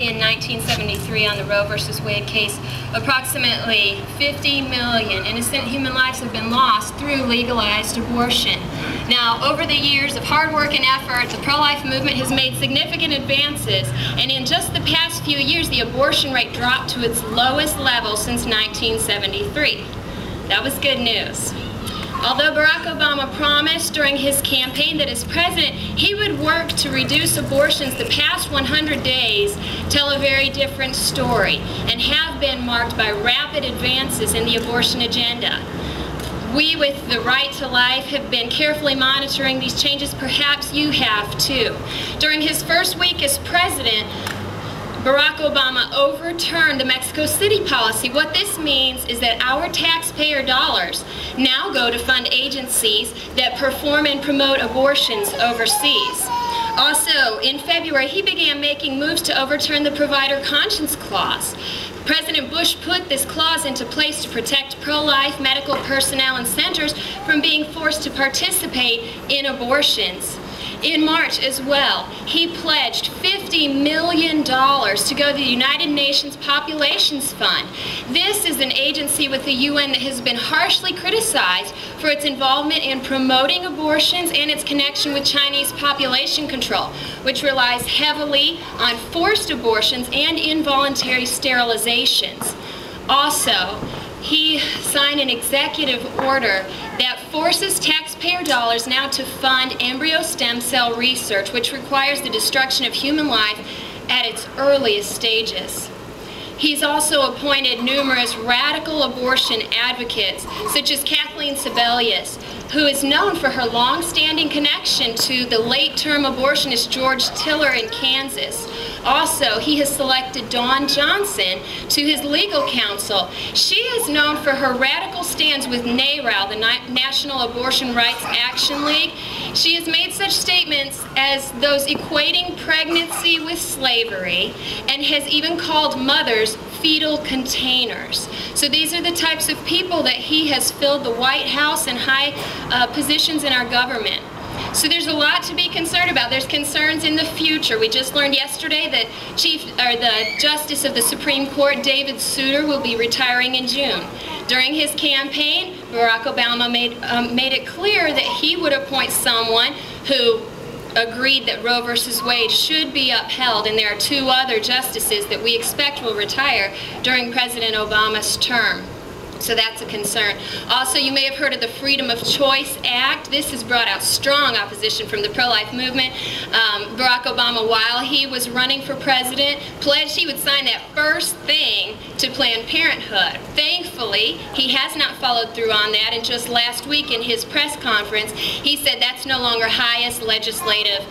in 1973 on the Roe versus Wade case, approximately 50 million innocent human lives have been lost through legalized abortion. Now, over the years of hard work and effort, the pro-life movement has made significant advances, and in just the past few years, the abortion rate dropped to its lowest level since 1973. That was good news. Although Barack Obama promised during his campaign that as president, he would work to reduce abortions, the past 100 days tell a very different story and have been marked by rapid advances in the abortion agenda. We, with the Right to Life, have been carefully monitoring these changes. Perhaps you have too. During his first week as president, Barack Obama overturned the Mexico City policy. What this means is that our taxpayer dollars now go to fund agencies that perform and promote abortions overseas. Also, in February, he began making moves to overturn the Provider Conscience Clause. President Bush put this clause into place to protect pro-life medical personnel and centers from being forced to participate in abortions. In March as well, he pledged $50 million to go to the United Nations Populations Fund. This is an agency with the UN that has been harshly criticized for its involvement in promoting abortions and its connection with Chinese population control, which relies heavily on forced abortions and involuntary sterilizations. Also, he signed an executive order that forces taxpayer dollars now to fund embryo stem cell research, which requires the destruction of human life at its earliest stages. He's also appointed numerous radical abortion advocates, such as Kathleen Sebelius, who is known for her long-standing connection to the late-term abortionist George Tiller in Kansas. Also, he has selected Dawn Johnson to his legal counsel. She is known for her radical stands with NARAL, the National Abortion Rights Action League. She has made such statements as those equating pregnancy with slavery, and has even called mothers fetal containers. So these are the types of people that he has filled the White House and high positions in our government. So there's a lot to be concerned about. There's concerns in the future. We just learned yesterday that the Justice of the Supreme Court, David Souter, will be retiring in June. During his campaign, Barack Obama made it clear that he would appoint someone who agreed that Roe versus Wade should be upheld, and there are two other justices that we expect will retire during President Obama's term. So that's a concern. Also, you may have heard of the Freedom of Choice Act. This has brought out strong opposition from the pro-life movement. Barack Obama, while he was running for president, pledged he would sign that first thing to Planned Parenthood. Thankfully, he has not followed through on that, and just last week in his press conference, he said that's no longer highest legislative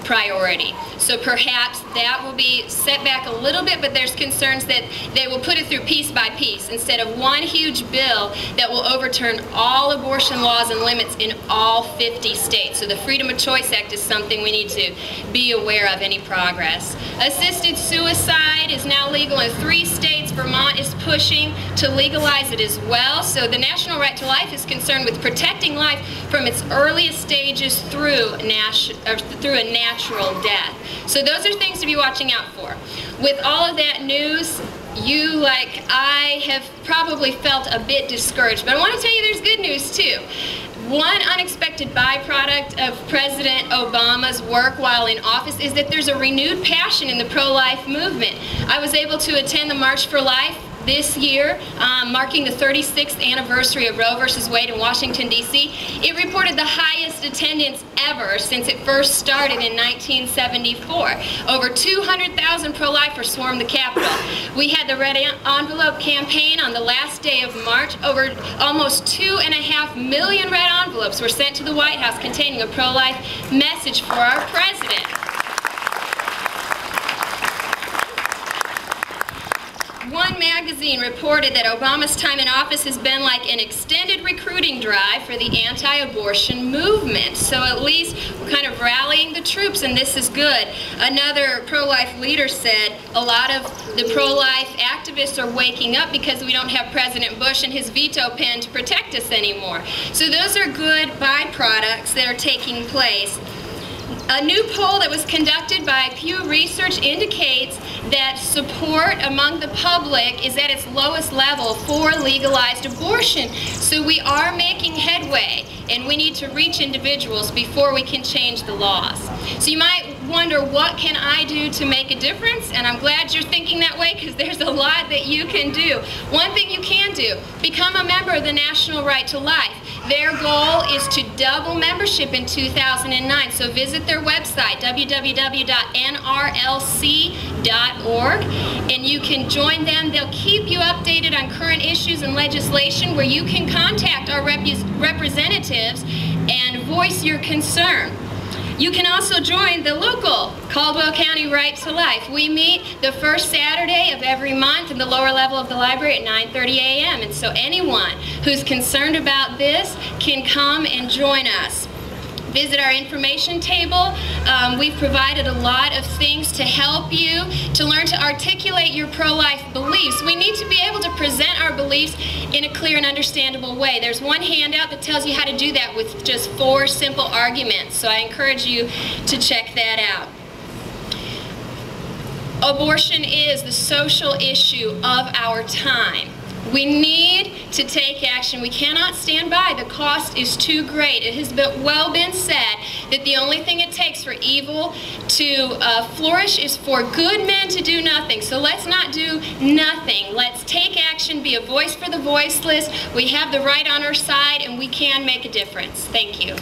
priority. So perhaps that will be set back a little bit, but there's concerns that they will put it through piece by piece instead of one huge bill that will overturn all abortion laws and limits in all 50 states. So the Freedom of Choice Act is something we need to be aware of any progress. Assisted suicide is now legal in 3 states. Vermont is pushing to legalize it as well. So the National Right to Life is concerned with protecting life from its earliest stages through a natural death. So those are things to be watching out for. With all of that news, you, like I, have probably felt a bit discouraged, but I want to tell you there's good news too. One unexpected byproduct of President Obama's work while in office is that there's a renewed passion in the pro-life movement. I was able to attend the March for Life this year, marking the 36th anniversary of Roe versus Wade in Washington, D.C. It reported the highest attendance ever since it first started in 1974. Over 200,000 pro-lifers swarmed the Capitol. We had the Red Envelope campaign on the last day of March. Over almost 2.5 million red envelopes were sent to the White House containing a pro-life message for our president. One magazine reported that Obama's time in office has been like an extended recruiting drive for the anti-abortion movement. So at least we're kind of rallying the troops, and this is good. Another pro-life leader said a lot of the pro-life activists are waking up because we don't have President Bush and his veto pen to protect us anymore. So those are good byproducts that are taking place. A new poll that was conducted by Pew Research indicates that support among the public is at its lowest level for legalized abortion. So we are making headway, and we need to reach individuals before we can change the laws. So you might wonder, what can I do to make a difference? And I'm glad you're thinking that way, because there's a lot that you can do. One thing you can do, become a member of the National Right to Life. Their goal is to double membership in 2009, so visit their website, www.nrlc.org, and you can join them. They'll keep you updated on current issues and legislation, where you can contact our representatives and voice your concern. You can also join the local Caldwell County Right to Life. We meet the first Saturday of every month in the lower level of the library at 9:30 a.m. And so anyone who's concerned about this can come and join us. Visit our information table. We've provided a lot of things to help you to learn to articulate your pro-life beliefs. We need to be able to present our beliefs in a clear and understandable way. There's one handout that tells you how to do that with just 4 simple arguments, so I encourage you to check that out. Abortion is the social issue of our time. We need to take action. We cannot stand by. The cost is too great. It has well been said that the only thing it takes for evil to flourish is for good men to do nothing. So let's not do nothing. Let's take action, be a voice for the voiceless. We have the right on our side, and we can make a difference. Thank you.